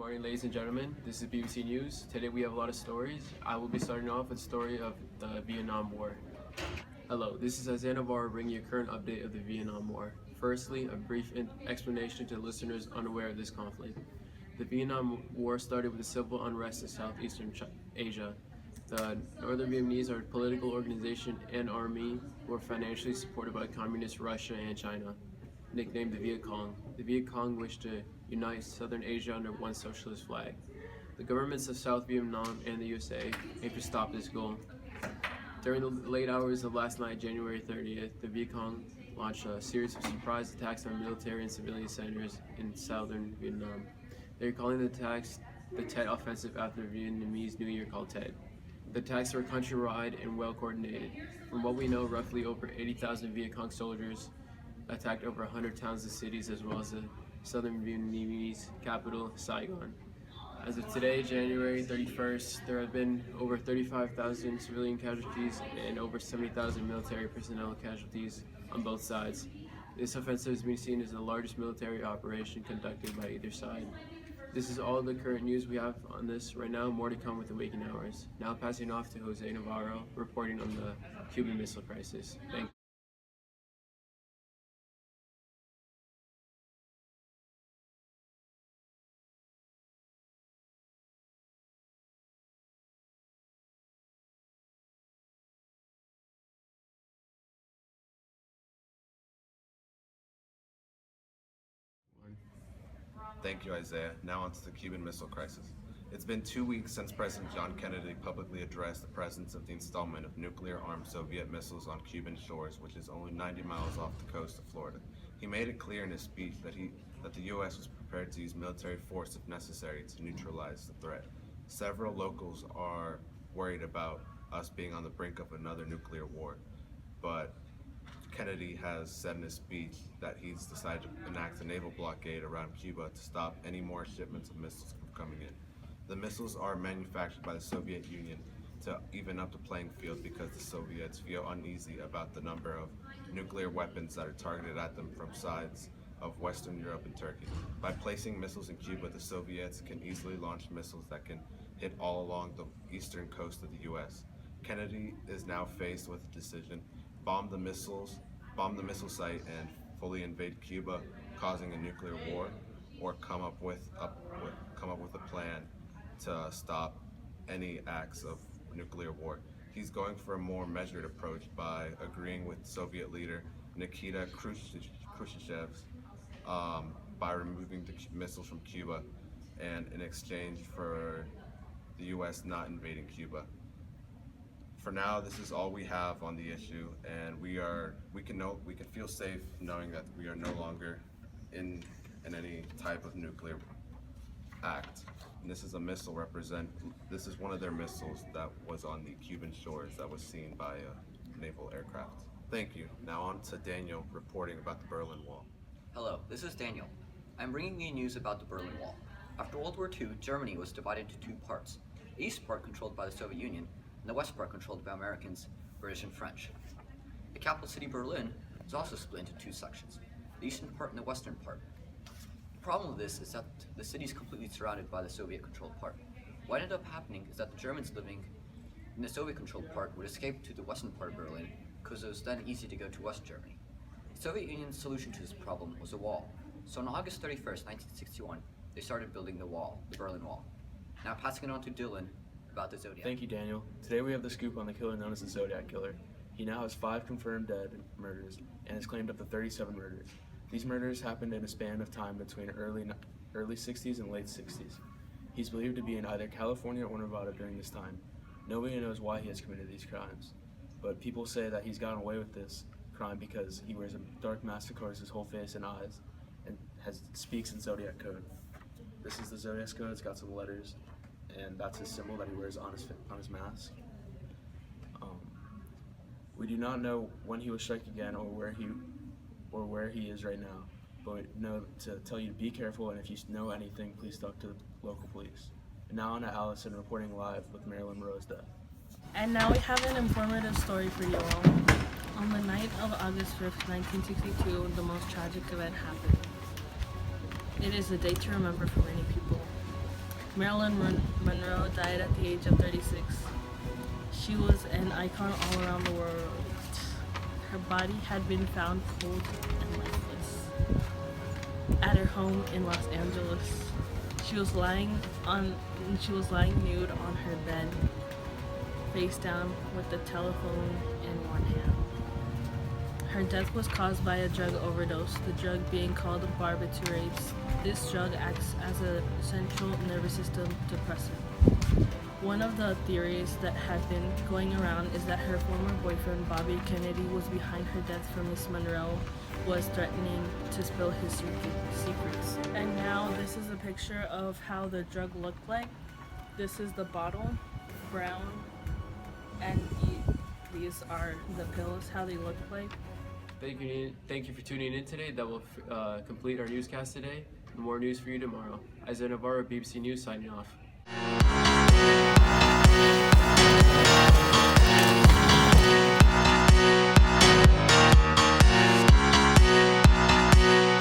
Morning, ladies and gentlemen. This is BBC News. Today we have a lot of stories. I will be starting off with the story of the Vietnam War. Hello, this is Isaiah Navarro bringing you a current update of the Vietnam War. Firstly, a brief explanation to listeners unaware of this conflict. The Vietnam War started with the civil unrest in southeastern Asia. The Northern Vietnamese are a political organization and army who were financially supported by Communist Russia and China, nicknamed the Viet Cong. The Viet Cong wished to unite Southern Asia under one socialist flag. The governments of South Vietnam and the USA aimed to stop this goal. During the late hours of last night, January 30th, the Viet Cong launched a series of surprise attacks on military and civilian centers in southern Vietnam. They are calling the attacks the Tet Offensive after the Vietnamese New Year called Tet. The attacks were countrywide and well coordinated. From what we know, roughly over 80,000 Viet Cong soldiers attacked over 100 towns and cities, as well as the southern Vietnamese capital, Saigon. As of today, January 31st, there have been over 35,000 civilian casualties and over 70,000 military personnel casualties on both sides. This offensive is being seen as the largest military operation conducted by either side. This is all the current news we have on this right now. More to come with the waking hours. Now passing off to Jose Navarro, reporting on the Cuban Missile Crisis. Thank you. Thank you, Isaiah. Now on to the Cuban Missile Crisis. It's been 2 weeks since President John Kennedy publicly addressed the presence of the installment of nuclear-armed Soviet missiles on Cuban shores, which is only 90 miles off the coast of Florida. He made it clear in his speech that the U.S. was prepared to use military force if necessary to neutralize the threat. Several locals are worried about us being on the brink of another nuclear war, but Kennedy has said in his speech that he's decided to enact a naval blockade around Cuba to stop any more shipments of missiles from coming in. The missiles are manufactured by the Soviet Union to even up the playing field because the Soviets feel uneasy about the number of nuclear weapons that are targeted at them from sides of Western Europe and Turkey. By placing missiles in Cuba, the Soviets can easily launch missiles that can hit all along the eastern coast of the U.S. Kennedy is now faced with a decision: bomb the missile site and fully invade Cuba, causing a nuclear war, or come up with a plan to stop any acts of nuclear war. He's going for a more measured approach by agreeing with Soviet leader Nikita Khrushchev by removing the missiles from Cuba, and in exchange for the U.S. not invading Cuba. For now, this is all we have on the issue, and we can feel safe knowing that we are no longer in any type of nuclear act. And this is this is one of their missiles that was on the Cuban shores that was seen by a naval aircraft. Thank you. Now on to Daniel reporting about the Berlin Wall. Hello, this is Daniel. I'm bringing you news about the Berlin Wall. After World War II, Germany was divided into two parts. The east part controlled by the Soviet Union, and the west part controlled by Americans, British, and French. The capital city, Berlin, is also split into two sections, the eastern part and the western part. The problem with this is that the city is completely surrounded by the Soviet-controlled part. What ended up happening is that the Germans living in the Soviet-controlled part would escape to the western part of Berlin because it was then easy to go to West Germany. The Soviet Union's solution to this problem was a wall. So on August 31st, 1961, they started building the wall, the Berlin Wall. Now passing it on to Dylan about the Zodiac. Thank you, Daniel. Today we have the scoop on the killer known as the Zodiac Killer. He now has 5 confirmed dead murders and has claimed up to 37 murders. These murders happened in a span of time between early 60s and late 60s. He's believed to be in either California or Nevada during this time. Nobody knows why he has committed these crimes, but people say that he's gotten away with this crime because he wears a dark mask that covers his whole face and eyes and speaks in Zodiac code. This is the Zodiac code. It's got some letters, and that's his symbol that he wears on his mask. We do not know when he will strike again or where he is right now, but we know to tell you to be careful, and if you know anything, please talk to the local police. And now on to Allison reporting live with Marilyn Monroe's death. And now we have an informative story for you all. On the night of August 5th, 1962, the most tragic event happened. It is a day to remember for many people. Marilyn Monroe died at the age of 36. She was an icon all around the world. Her body had been found cold and lifeless at her home in Los Angeles. She was lying nude on her bed, face down with the telephone in one hand. Her death was caused by a drug overdose, the drug being called barbiturates. This drug acts as a central nervous system depressant. One of the theories that had been going around is that her former boyfriend, Bobby Kennedy, was behind her death for Miss Monroe, was threatening to spill his secrets. And now this is a picture of how the drug looked like. This is the bottle, brown, and these are the pills, how they look like. Thank you for tuning in today. That will complete our newscast today. More news for you tomorrow. Isaiah Navarro, BBC News, signing off.